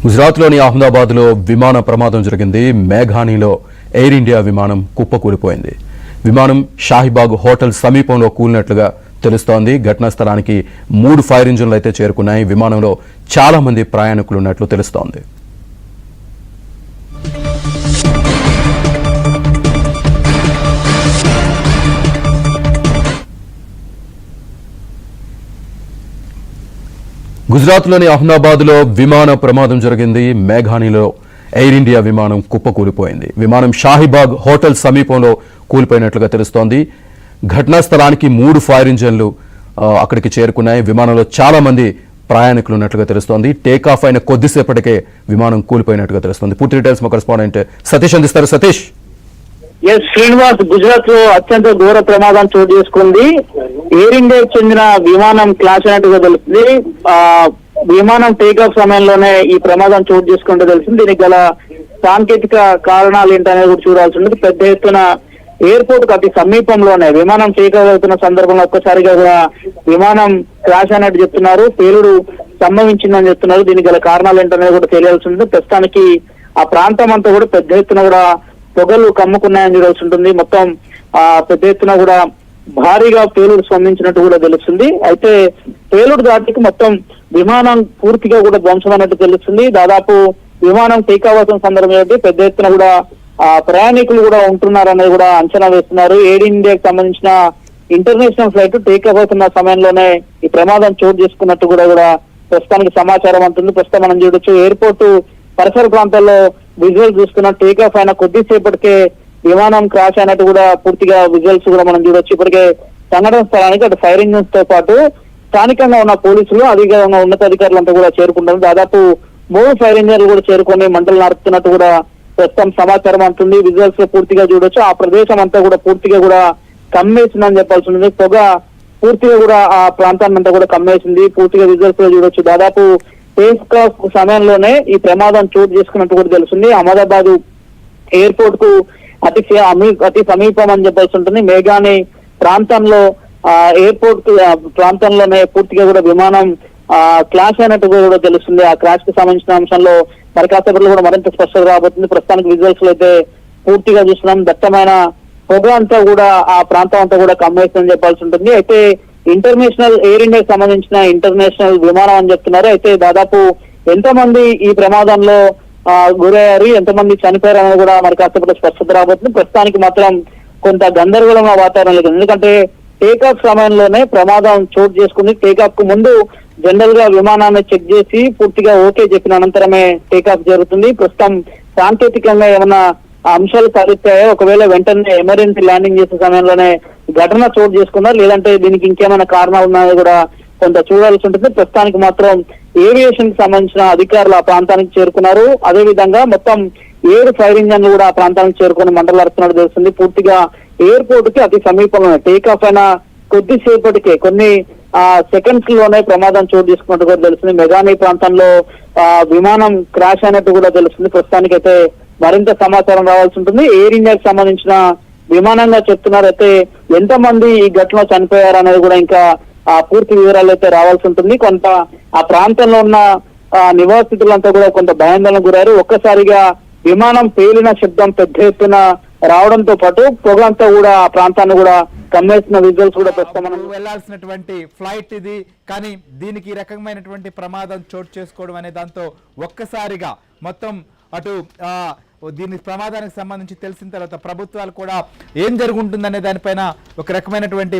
గుజరాత్లోని అహ్మదాబాద్లో విమాన ప్రమాదం జరిగింది. మేఘానిలో ఎయిర్ ఇండియా విమానం కుప్పకూలిపోయింది. విమానం షాహీబాగ్ హోటల్ సమీపంలో కూలినట్లుగా తెలుస్తోంది. ఘటనా స్థలానికి 3 ఫైర్ ఇంజిన్లు అయితే చేరుకున్నాయి. విమానంలో చాలా మంది ప్రయాణికులు ఉన్నట్లు తెలుస్తోంది. గుజరాత్లోని అహ్మదాబాద్లో విమాన ప్రమాదం జరిగింది. మేఘానిలో ఎయిర్ ఇండియా విమానం కుప్పకూలిపోయింది. విమానం షాహీబాగ్ హోటల్ సమీపంలో కూలిపోయినట్లుగా తెలుస్తోంది. ఘటనా స్థలానికి 3 ఫైర్ ఇంజన్లు అక్కడికి చేరుకున్నాయి. విమానంలో చాలా మంది ప్రయాణికులు ఉన్నట్లుగా తెలుస్తోంది. టేక్ ఆఫ్ అయిన కొద్దిసేపటికే విమానం కూలిపోయినట్టుగా తెలుస్తోంది. పూర్తి డీటెయిల్స్ మా కరెస్పాండెంట్ సతీష్ అందిస్తారు. సతీష్. శ్రీనివాస్, గుజరాత్ లో అత్యంత ఘోర ప్రమాదం చోటు చేసుకుంది. ఎయిర్ ఇండియాకి చెందిన విమానం క్లాష్ అయినట్టుగా తెలుస్తుంది. విమానం టేకాఫ్ సమయంలోనే ఈ ప్రమాదం చోటు చేసుకుంటూ తెలిసింది. దీనికి గల సాంకేతిక కారణాలు ఏంటనేది కూడా చూడాల్సి ఉంటుంది. పెద్ద ఎత్తున ఎయిర్పోర్ట్ కు అతి సమీపంలోనే విమానం టేకాఫ్ అవుతున్న సందర్భంలో ఒక్కసారిగా కూడా విమానం క్రాష్ అయినట్టు చెప్తున్నారు. పేలుడు సంభవించిందని చెప్తున్నారు. దీనికి గల కారణాలు ఏంటనేది కూడా తెలియాల్సి ఉంటుంది. ప్రస్తుతానికి ఆ ప్రాంతం అంతా కూడా పెద్ద ఎత్తున కూడా పొగలు కమ్ముకున్నాయని చూడాల్సి ఉంటుంది. మొత్తం పెద్ద ఎత్తున కూడా భారీగా పేలుడు స్పందించినట్టు కూడా తెలుస్తుంది. అయితే పేలుడు దాటికి మొత్తం విమానం పూర్తిగా కూడా ధ్వంసమైనట్టు తెలుస్తుంది. దాదాపు విమానం టేకాఫ్ అవుతున్న సందర్భంలో పెద్ద ఎత్తున కూడా ప్రయాణికులు కూడా ఉంటున్నారనేది కూడా అంచనా వేస్తున్నారు. ఎయిర్ ఇండియాకి సంబంధించిన ఇంటర్నేషనల్ ఫ్లైట్ టేకాఫ్ అవుతున్న సమయంలోనే ఈ ప్రమాదం చోటు చేసుకున్నట్టు కూడా ప్రస్తుతానికి సమాచారం అంటుంది. ప్రస్తుతం మనం చూడొచ్చు ఎయిర్పోర్ట్ పరిసర ప్రాంతాల్లో విజువల్ చూస్తున్న టేకాఫ్ అయిన కొద్దిసేపటికే విమానం క్రాష్ అయినట్టు కూడా పూర్తిగా విజువల్స్ కూడా మనం చూడొచ్చు. ఇప్పటికే సంఘటన స్థలానికి అటు ఫైర్ ఇంజిన్స్ తో పాటు స్థానికంగా ఉన్న పోలీసులు అధికారంగా ఉన్నతాధికారులంతా కూడా చేరుకుంటారు. దాదాపు 3 ఫైర్ ఇంజిన్లు కూడా చేరుకొని మంటలు నడుపుతున్నట్టు కూడా ప్రస్తుతం సమాచారం అంటుంది. విజువల్స్ లో పూర్తిగా చూడొచ్చు. ఆ ప్రదేశం అంతా కూడా పూర్తిగా కూడా కమ్మేసిందని చెప్పాల్సి ఉంది. పొగ పూర్తిగా కూడా ఆ ప్రాంతాన్ని అంతా కూడా కమ్మేసింది. పూర్తిగా విజువల్స్ లో చూడొచ్చు. దాదాపు టేక్ ఆఫ్ సమయంలోనే ఈ ప్రమాదం చోటు చేసుకున్నట్టు కూడా తెలుస్తుంది. అహ్మదాబాద్ ఎయిర్పోర్ట్ కు అతి సమీపం అని చెప్పాల్సి ఉంటుంది. మేఘాని ప్రాంతంలో ఎయిర్పోర్ట్ ప్రాంతంలోనే పూర్తిగా కూడా విమానం క్రాష్ అయినట్టు కూడా తెలుస్తుంది. ఆ క్రాష్ కి సంబంధించిన అంశంలో మరి కాసేపట్లో కూడా మరింత స్పష్టత రాబోతుంది. ప్రస్తుతానికి విజువల్స్ లో అయితే పూర్తిగా చూస్తున్నాం. దట్టమైన పొగ అంతా కూడా ఆ ప్రాంతం అంతా కూడా కమ్మేస్తుందని చెప్పాల్సి ఉంటుంది. అయితే ఇంటర్నేషనల్ ఎయిర్ ఇండియాకి సంబంధించిన ఇంటర్నేషనల్ విమానం అని చెప్తున్నారు. అయితే దాదాపు ఎంతమంది ఈ ప్రమాదంలో గురయ్యారు, ఎంతమంది చనిపోయారు అనేది కూడా మరి కాసేపట్లో స్పష్టత రాబోతుంది. ప్రస్తుతానికి మాత్రం కొంత గందరగోళంగా వాతావరణం లేదు. ఎందుకంటే టేకాఫ్ సమయంలోనే ప్రమాదం చోటు చేసుకుంది. టేకాఫ్ కు ముందు జనరల్ గా విమానాన్ని చెక్ చేసి పూర్తిగా ఓకే చెప్పిన అనంతరమే టేకాఫ్ జరుగుతుంది. ప్రస్తుతం సాంకేతికంగా ఏమన్నా అంశాలు తలెత్తాయో, ఒకవేళ వెంటనే ఎమర్జెన్సీ ల్యాండింగ్ చేసే సమయంలోనే ఘటన చోటు చేసుకున్నారు, లేదంటే దీనికి ఇంకేమైనా కారణాలు ఉన్నాయో కూడా కొంత చూడాల్సి ఉంటుంది. ప్రస్తుతానికి మాత్రం ఏవియేషన్ కి సంబంధించిన అధికారులు ఆ ప్రాంతానికి చేరుకున్నారు. అదేవిధంగా మొత్తం 7 ఫైర్ ఇంజన్లు కూడా ఆ ప్రాంతానికి చేరుకుని మంటలు నడుస్తున్నట్టు తెలుస్తుంది. పూర్తిగా ఎయిర్పోర్ట్ కి అతి సమీపంలో టేకాఫ్ అయిన కొద్దిసేపటికే కొన్ని సెకండ్స్ లోనే ప్రమాదం చోటు చేసుకున్నట్టు కూడా తెలుస్తుంది. మెగానీ ప్రాంతంలో విమానం క్రాష్ అయినట్టు కూడా తెలుస్తుంది. ప్రస్తుతానికైతే మరింత సమాచారం రావాల్సి ఉంటుంది. ఎయిర్ ఇండియాకి సంబంధించిన విమానంగా చెప్తున్నారు. అయితే ఎంతమంది ఈ ఘటనలో చనిపోయారు అనేది కూడా ఇంకా పూర్తి వివరాలు అయితే రావాల్సి ఉంటుంది. కొంత ఆ ప్రాంతంలో ఉన్న నివాసితులంతా కూడా కొంత భయాందోళనకు గురయ్యారు. ఒక్కసారిగా విమానం పేలిన శబ్దం పెద్ద ఎత్తున రావడంతో పాటు పొగ అంతా కూడా ఆ ప్రాంతాన్ని కూడా కమ్మేసిన విజువల్స్ కూడా ప్రస్తుతం మనం వెళ్లాల్సినటువంటి ఫ్లైట్ ఇది, కానీ దీనికి ఈ రకమైనటువంటి ప్రమాదం చోటు చేసుకోవడం అనే దాంతో ఒక్కసారిగా మొత్తం అటు దీని ప్రమాదానికి సంబంధించి తెలిసిన తర్వాత ప్రభుత్వాలు కూడా ఏం జరుగుతుందనే దానిపైన ఒక రకమైనటువంటి